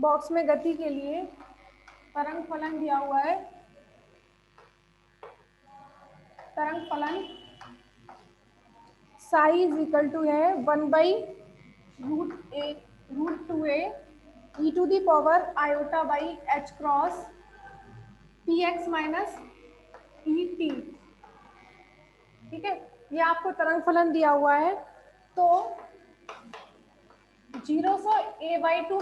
Box में गति के लिए तरंग फलन दिया हुआ है। तरंग फलन साई इज इक्वल टू है 1/√2a e to the power iota by h cross px minus e t. ठीक है, ये आपको तरंग फलन दिया हुआ है। तो 0 टू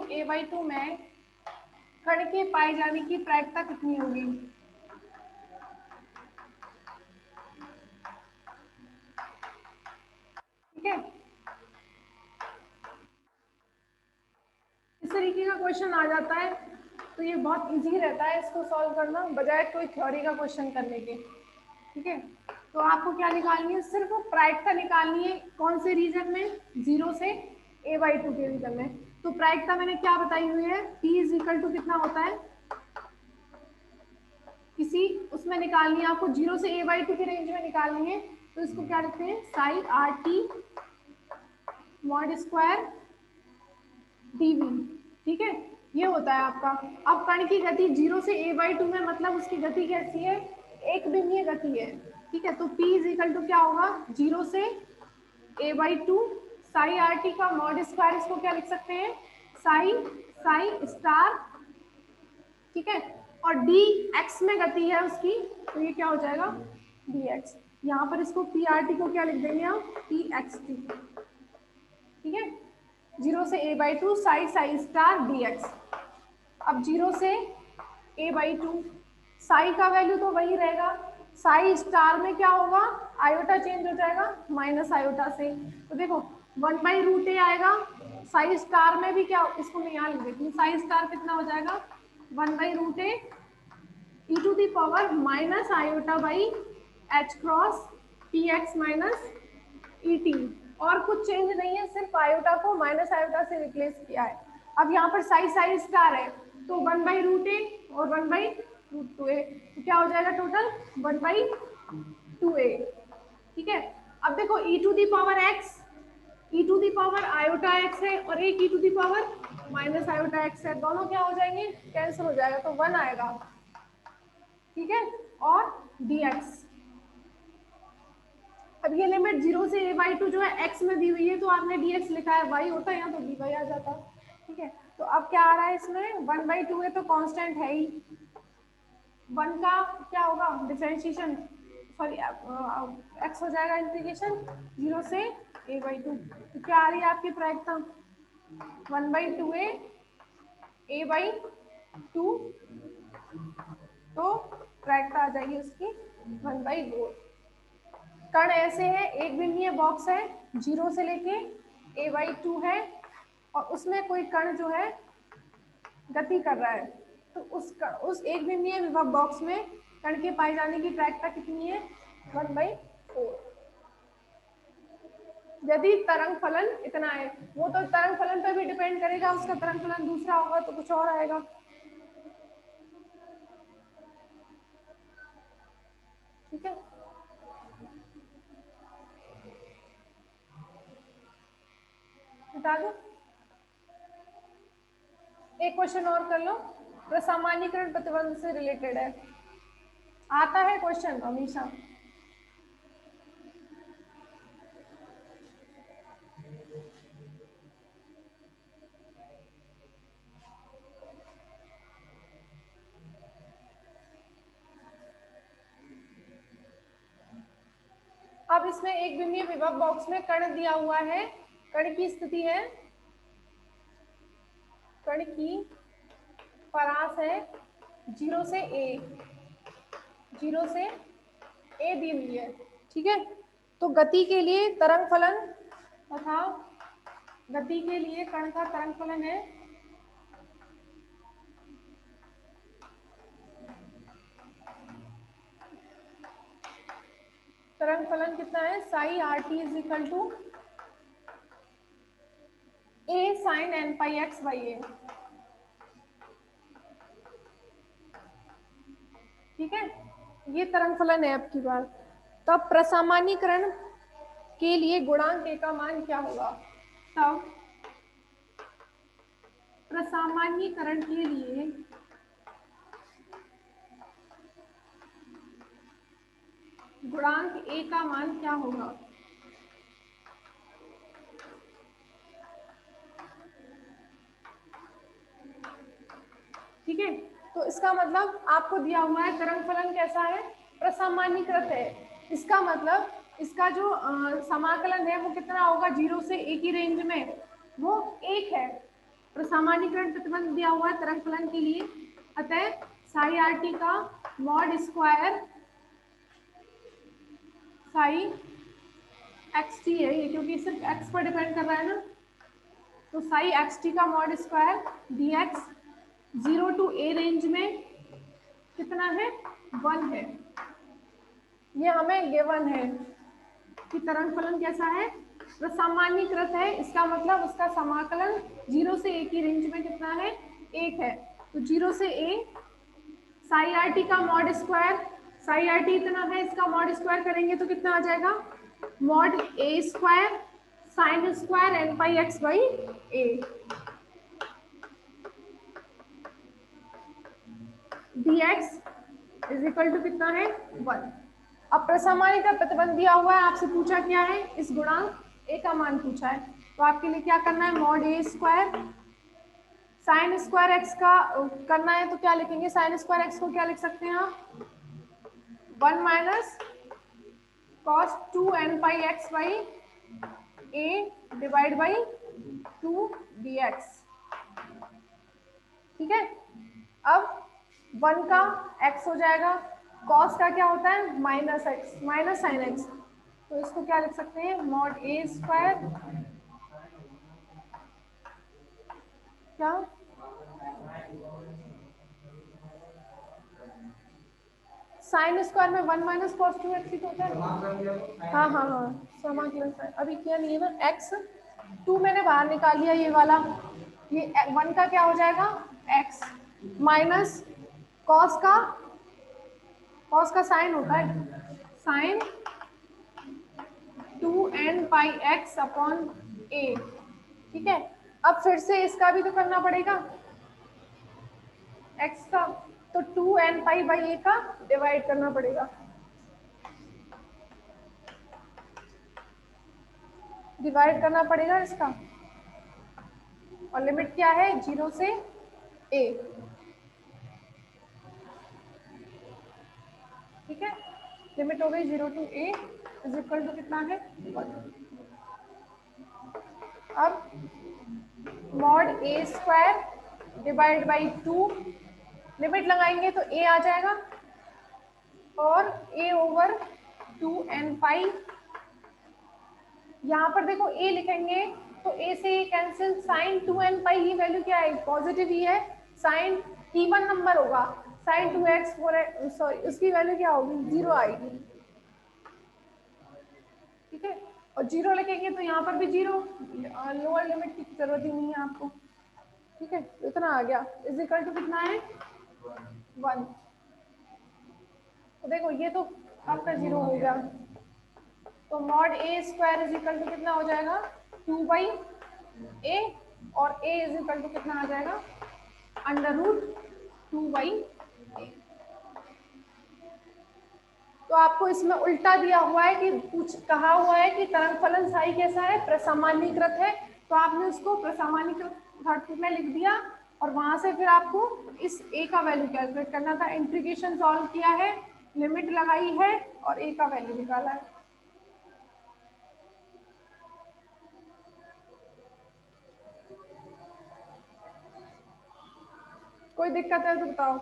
a/2 में कण के पाए जाने की प्रायिकता कितनी होगी? ठीक है, इस तरीके का क्वेश्चन आ जाता है तो ये बहुत इजी रहता है इसको सॉल्व करना, बजाय कोई थ्योरी का क्वेश्चन करने के। ठीक है, तो आपको क्या निकालनी है? सिर्फ प्रायिकता निकालनी है। कौन से रीजन में? 0 से a/2 के रीजन में। तो प्रायिकता मैंने क्या बताई हुई है? p इज इक्वल टू कितना होता है? किसी उसमें निकालनी है आपको, 0 से a/2 के रेंज में निकालनी है। तो इसको क्या लिखते हैं? Sai r T mod square dv। ठीक है, ये होता है आपका। अब कण की गति 0 से a/2 में, मतलब उसकी गति कैसी है? एक बिंदीय गति है। ठीक है, तो p इज इक्वल टू क्या होगा? 0 से a/2 साई आर टी का मॉड स्क्वायर, इसको क्या लिख सकते हैं? साई स्टार। ठीक है, और डी एक्स में गति है उसकी, तो ये क्या हो जाएगा? D x. यहाँ पर इसको पी आर टी को क्या लिख देंगे हम? P x T. ठीक है, 0 से a/2 Sai star D x. अब 0 से a/2 साई का वैल्यू तो वही रहेगा, साई स्टार में क्या होगा? आयोटा चेंज हो जाएगा माइनस आयोटा से। तो देखो 1/√a आएगा। साई स्टार में भी क्या, इसको मैं यहाँ लिख देती हूँ, साई स्टार कितना हो जाएगा? 1/√a e to the power minus iota by h cross p x minus e t. और कुछ चेंज नहीं है, सिर्फ आयोटा को माइनस आयोटा से रिप्लेस किया है। अब यहाँ पर साई स्टार है, तो 1/√a और 1/√2a, तो क्या हो जाएगा टोटल? 1/2a। ठीक है, अब देखो E to the power X, E to the power iota X है और एक E to the power minus iota X है, दोनों क्या हो जाएंगे? कैंसिल हो जाएगा, तो 1 आएगा। ठीक है, और dx। अब ये लिमिट 0 से a/2 जो है x में दी हुई है, तो आपने dx लिखा है, y होता है यहाँ तो dy आ जाता। ठीक है, तो अब क्या आ रहा है इसमें? 1/2 है तो कांस्टेंट है ही। 1 का क्या होगा? डिफरेंशिएशन, सॉरी x हो जाएगा इंटीग्रेशन 0 से a/2। तो क्या आ रही है आपकी प्रायिकता? 1/2a a/2, तो प्रायिकता आ जाएगी उसकी 1/2। कण ऐसे है, एक बिंदीय बॉक्स है, 0 से लेके a/2 है, और उसमें कोई कण जो है गति कर रहा है। तो उस एक बिंदीय विभव बॉक्स में कण के पाए जाने की प्रायिकता कितनी है? 1/4। यदि तरंग फलन इतना है, वो तो तरंग फलन पर भी डिपेंड करेगा, उसका तरंग फलन दूसरा होगा तो कुछ और आएगा। ठीक है, बता दो। एक क्वेश्चन और कर लो, प्रसामान्यीकरण प्रतिबंध से रिलेटेड है, आता है क्वेश्चन हमेशा। अब इसमें एक बिंदीय विभव बॉक्स में कण दिया हुआ है, कण की स्थिति है, कण की परास है 0 से a, 0 से a दी हुई है। ठीक है, तो गति के लिए तरंग फलन तथा गति के लिए कण का तरंग फलन है तरंग फलन कितना है? Psi r t is equal to a sin n pi x by a। ठीक है, ये तरंग फलन है आपकी बार। तब प्रसामान्यीकरण के लिए गुणांक a का मान क्या होगा? तब प्रसामान्यीकरण के लिए गुणांक a का मान क्या होगा? ठीक है, तो इसका मतलब आपको दिया हुआ है तरंग फलन कैसा है, प्रसामान्यीकृत है। इसका मतलब इसका जो समाकलन है वो कितना होगा, 0 से a की रेंज में, वो 1 है। प्रसामान्यीकरण प्रतिबंध दिया हुआ है तरंग फलन के लिए, अतः साई आर टी का mod square Sai x T है ये, क्योंकि सिर्फ एक्स पर डिपेंड कर रहा है ना, तो साई एक्स टी का mod square d x 0 to a range में कितना है, 1 है। ये हमें गिवन है कि तरंग फलन कैसा है, प्रसामान्यीकृत है। इसका मतलब उसका समाकलन 0 से a की रेंज में कितना है, 1 है। तो 0 से a साई आर टी का mod square, Sai r T इतना है, इसका मॉड स्क्वायर करेंगे तो कितना आ जाएगा, mod a square sine square n pi x by a, d x is equal to कितना है, 1। अब प्रसामान्यीकरण प्रतिबंध दिया हुआ है, आपसे पूछा क्या है, इस गुणांक a का मान पूछा है, तो आपके लिए क्या करना है, mod a square sine square x का करना है, तो क्या लिखेंगे, साइन स्क्वायर एक्स को क्या लिख सकते हैं आप, 1 minus cos 2 n pi x by a divide by 2 d x. ठीक है, अब 1 का x हो जाएगा, cos का क्या होता है, minus x minus sine x, तो इसको क्या लिख सकते हैं, मॉड a स्क्वायर क्या, साइन स्क्वायर में 1 माइनस कॉस 2 एक्स ही तो होता है। हाँ हाँ हाँ, समाकलन अभी किया नहीं है ना, x 2 मैंने बाहर निकाल लिया, ये वाला, ये 1 का क्या हो जाएगा, x माइनस कॉस का साइन होता है, sign 2 n pi x upon ए। ठीक है, अब फिर से इसका भी तो करना पड़ेगा, x का, तो 2 एन पाई बाई ए का डिवाइड करना पड़ेगा, डिवाइड करना पड़ेगा इसका, और लिमिट क्या है, 0 से a। ठीक है, लिमिट हो गई 0 to a is equal to कितना है, 1। अब mod a square divide by 2, limit लगाएंगे तो a आ जाएगा, और a ओवर 2 एन पाई, यहाँ पर देखो a लिखेंगे तो a से ये कैंसिल, साइन 2 एन पाई की वैल्यू क्या है, पॉजिटिव ही है, साइन इवन नंबर होगा, साइन 2x 4x सॉरी उसकी वैल्यू क्या होगी, 0 आएगी। ठीक है, और 0 लिखेंगे तो यहाँ पर भी 0, लोअर लिमिट की जरूरत ही नहीं है आपको। ठीक है, तो इतना आ गया, इज इक्वल टू कितना है, 1। तो देखो ये तो आपका 0 हो गया, तो mod a square is equal to कितना हो जाएगा, 2 बाई a, और a इज इक्वल टू कितना आ जाएगा, अंडर रूट 2 बाई a। तो आपको इसमें उल्टा दिया हुआ है कि कहा हुआ है कि तरंग फलन साई कैसा है, प्रसामान्यीकृत है, तो आपने उसको प्रसामान्यीकृत धातु में लिख दिया, और वहां से फिर आपको इस a का वैल्यू कैलकुलेट करना था, इंटीग्रेशन सॉल्व किया है, लिमिट लगाई है, और a का वैल्यू निकाला है। कोई दिक्कत है तो बताओ।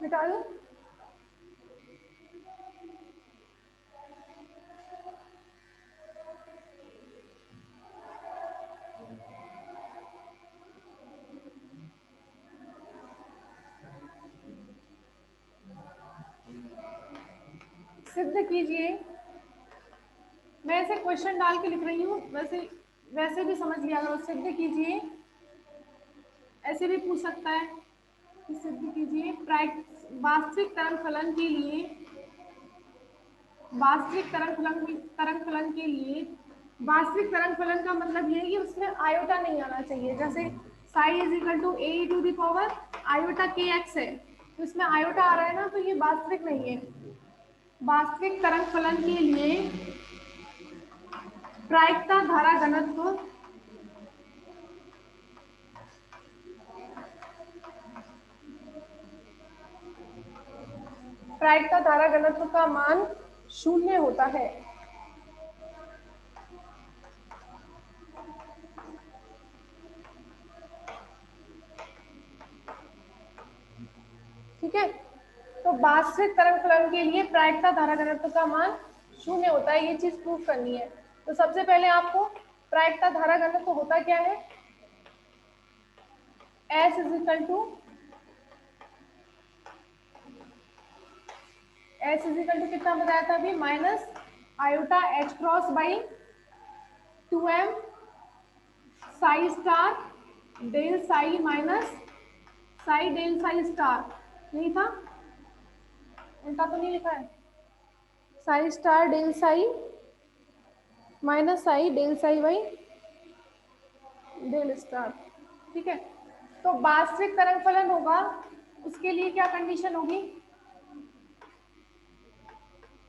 मिटा दो, सिद्ध कीजिए, मैं ऐसे क्वेश्चन डाल के लिख रही हूँ, वैसे भी समझ लिया करो। सिद्ध कीजिए, ऐसे भी पूछ सकता है कि सिद्ध कीजिए वास्तविक तरंग फलन के लिए, वास्तविक तरंग फलन के लिए, वास्तविक तरंग फलन का मतलब ये है कि उसमें आयोटा नहीं आना चाहिए। जैसे psi is equal to a to the power iota के एक्स है, तो इसमें आयोटा आ रहा है ना, तो ये वास्तविक नहीं है। वास्तविक तरंग फलन के लिए प्रायिकता धारा घनत्व, प्रायिकता धारा घनत्व का मान 0 होता है। ठीक है, तो वास्तविक तरंग फलन के लिए प्रायिकता धारा घनत्व का मान 0 होता है, ये चीज प्रूव करनी है। तो सबसे पहले आपको प्रायिकता धारा घनत्व होता क्या है, S इज इक्वल टू कितना बताया था अभी, minus iota H cross by 2m psi star del psi minus psi del psi star, नहीं था, उल्टा तो नहीं लिखा है, psi star del psi minus psi del psi by del star. ठीक है, तो वास्तविक तरंग फलन होगा, उसके लिए क्या कंडीशन होगी,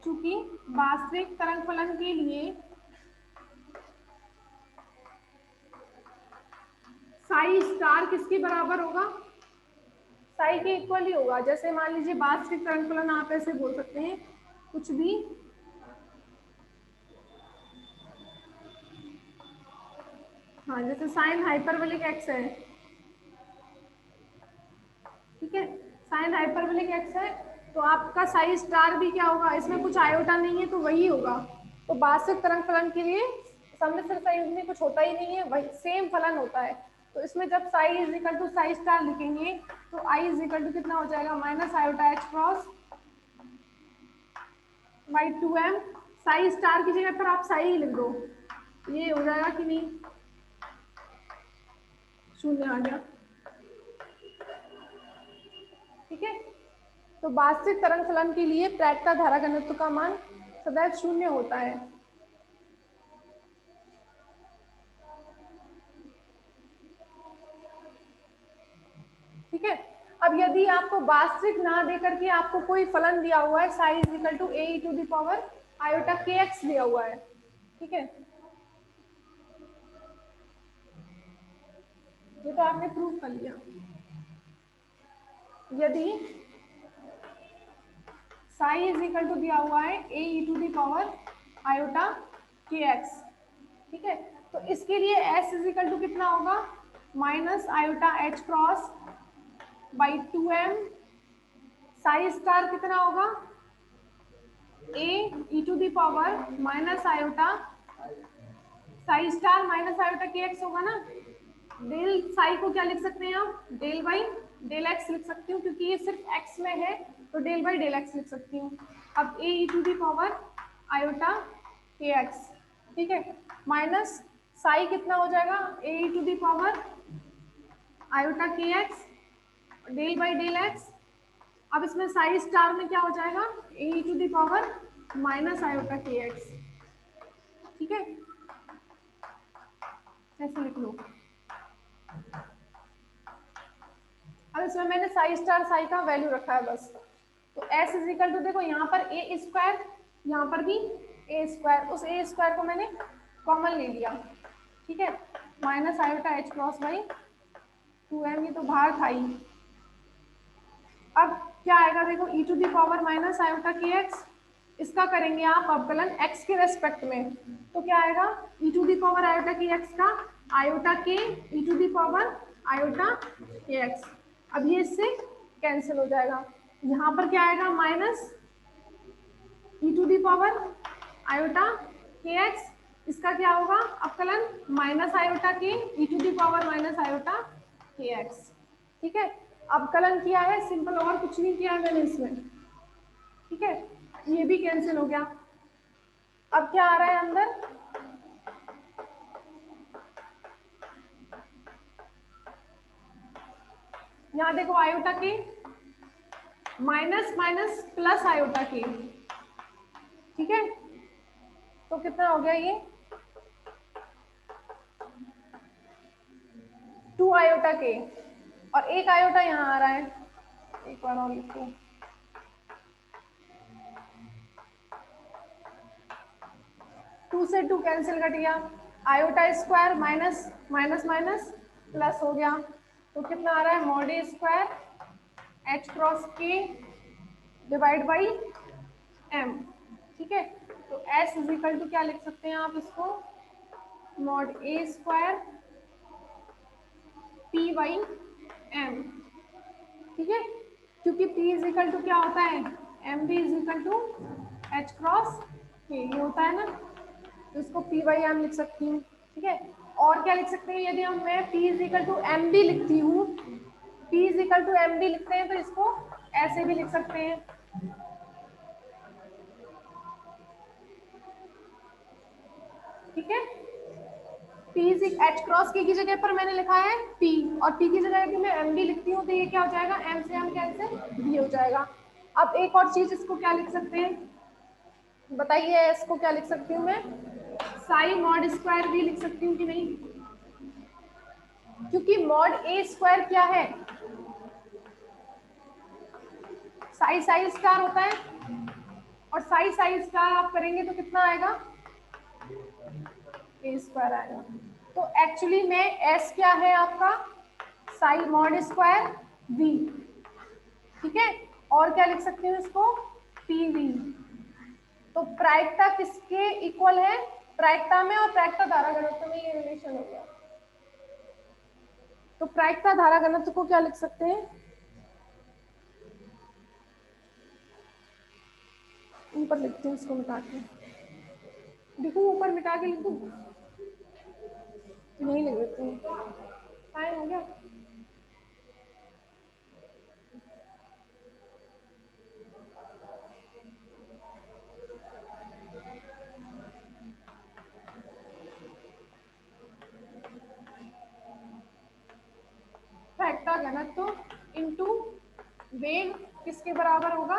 चूंकि वास्तविक तरंग फलन के लिए साई स्टार किसके बराबर होगा, साई के इक्वल ही होगा। जैसे मान लीजिए वास्तविक तरंग फलन आप ऐसे बोल सकते हैं कुछ भी, हाँ जैसे साइन हाइपरबोलिक एक्स है, ठीक है, साइन हाइपरबोलिक एक्स है, तो आपका साई स्टार भी क्या होगा, इसमें कुछ आयोटा नहीं है तो वही होगा। तो वास्तविक तरंग फलन के लिए सम्मिश्र संयुग्म में कुछ होता ही नहीं है, वही सेम फलन होता है। तो इसमें जब psi is equal to psi star लिखेंगे तो आई इज इक्वल टू कितना हो जाएगा, minus iota H cross by 2m, psi star की जगह पर आप साई ही लिख दो, ये हो जाएगा कि नहीं, 0 आ गया। ठीक है, तो वास्तविक तरंग फलन के लिए प्रायिकता धारा घनत्व का मान सदैव 0 होता है। ठीक है, अब यदि आपको वास्तविक ना देकर के आपको कोई फलन दिया हुआ है, psi is equal to a to the power iota के एक्स दिया हुआ है, ठीक है, ये तो आपने प्रूव कर लिया। यदि साई इज इक्वल टू दिया हुआ है ए टू द पावर आयोटा के एक्स, ठीक है, तो इसके लिए एस इज इक्वल टू कितना होगा, minus iota H cross by 2m, psi star कितना होगा, E to the power minus iota psi star minus iota के एक्स होगा ना, डेल साई को क्या लिख सकते हैं आप, डेल बाई डेल एक्स लिख सकती हूँ, क्योंकि ये सिर्फ एक्स में है तो डेल बाई डेल एक्स लिख सकती हूँ। अब E to the power iota के एक्स, ठीक है, माइनस साई कितना हो जाएगा, E to the power iota के X del by del X. अब इसमें साई स्टार में क्या हो जाएगा, E to the power minus iota के एक्स, ठीक है, ऐसे लिख लो। अब इसमें मैंने साई स्टार साई का वैल्यू रखा है बस, तो एस इज इक्वल टू, देखो यहाँ पर ए स्क्वायर, यहाँ पर भी ए स्क्वायर, उस ए स्क्वायर को मैंने कॉमन ले लिया, ठीक है, minus iota H cross by 2m, ये तो बाहर था ही। अब क्या आएगा, देखो E to the power minus iota के एक्स, इसका करेंगे आप अवकलन x के रेस्पेक्ट में, तो क्या आएगा, ई टू द पावर आयोटा के एक्स का iota K E to the power iota के एक्स, अब ये इससे कैंसिल हो जाएगा, यहाँ पर क्या आएगा, minus E to the power iota के एक्स, इसका क्या होगा अवकलन, minus iota K E to the power minus iota के एक्स, ठीक है, अवकलन किया है सिंपल, और कुछ नहीं किया मैंने इसमें, ठीक है। ये भी कैंसिल हो गया। अब क्या आ रहा है अंदर, यहाँ देखो आयोटा के माइनस माइनस प्लस आयोटा के, ठीक है, तो कितना हो गया ये 2 आयोटा के, और एक आयोटा यहाँ आ रहा है, एक बार और लिखो, टू से 2 कैंसिल कट गया, iota square minus minus minus plus हो गया, तो कितना आ रहा है mod a square H cross के डिवाइड बाई एम, ठीक है। तो एस इज इक्वल टू क्या लिख सकते हैं आप इसको, mod a square p by m, ठीक है, क्योंकि P इज इक्वल टू क्या होता है, m b is equal to h cross k, ये होता है ना, तो इसको P बाई एम लिख सकती हूँ, ठीक है। और क्या लिख सकते हैं, यदि हम मैं P is equal to m b लिखती हूँ, P is equal to m b लिखते हैं तो इसको ऐसे भी लिख सकते हैं, ठीक है। P इज एच क्रॉस के की जगह पर मैंने लिखा है P, और P की जगह यदि मैं एम बी लिखती हूँ तो ये क्या हो जाएगा, एम से एम कैंसिल, बी हो जाएगा। अब एक और चीज, इसको क्या लिख सकते हैं बताइए, इसको क्या लिख सकती हूँ मैं, साई मॉड स्क्वायर भी लिख सकती हूँ कि नहीं, क्योंकि मॉड ए स्क्वायर क्या है, साई साई स्टार होता है, और साई साई स्टार आप करेंगे तो कितना आएगा, ए स्क्वायर आएगा। तो एक्चुअली में एस क्या है आपका, साई मॉड स्क्वायर वी, ठीक है, और क्या लिख सकते हैं इसको, पी वी। तो प्रायिकता किसके इक्वल है, प्रायिकता में और प्रायिकता धारा घनत्व में ये रिलेशन हो गया। तो प्रायिकता धारा घनत्व को क्या लिख सकते हैं, ऊपर लिखते हैं इसको मिटा के, देखो ऊपर मिटा के लिखूं, नहीं लिख देते हैं, टाइम हो गया। प्रायिकता घनत्व इनटू वेग किसके बराबर होगा,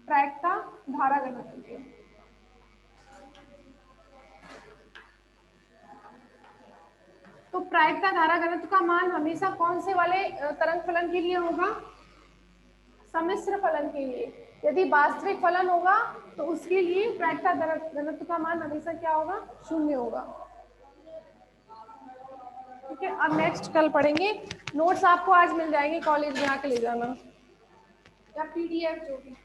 प्रायिकता धारा घनत्व के। तो प्रायिकता धारा घनत्व का मान हमेशा कौन से वाले तरंग फलन के लिए होगा, सम्मिश्र फलन के लिए। यदि वास्तविक फलन होगा तो उसके लिए प्रायिकता घनत्व का मान हमेशा क्या होगा, 0 होगा, ठीक है। अब नेक्स्ट कल पढ़ेंगे, नोट्स आपको आज मिल जाएंगे, कॉलेज में आके ले जाना, या PDF जो भी।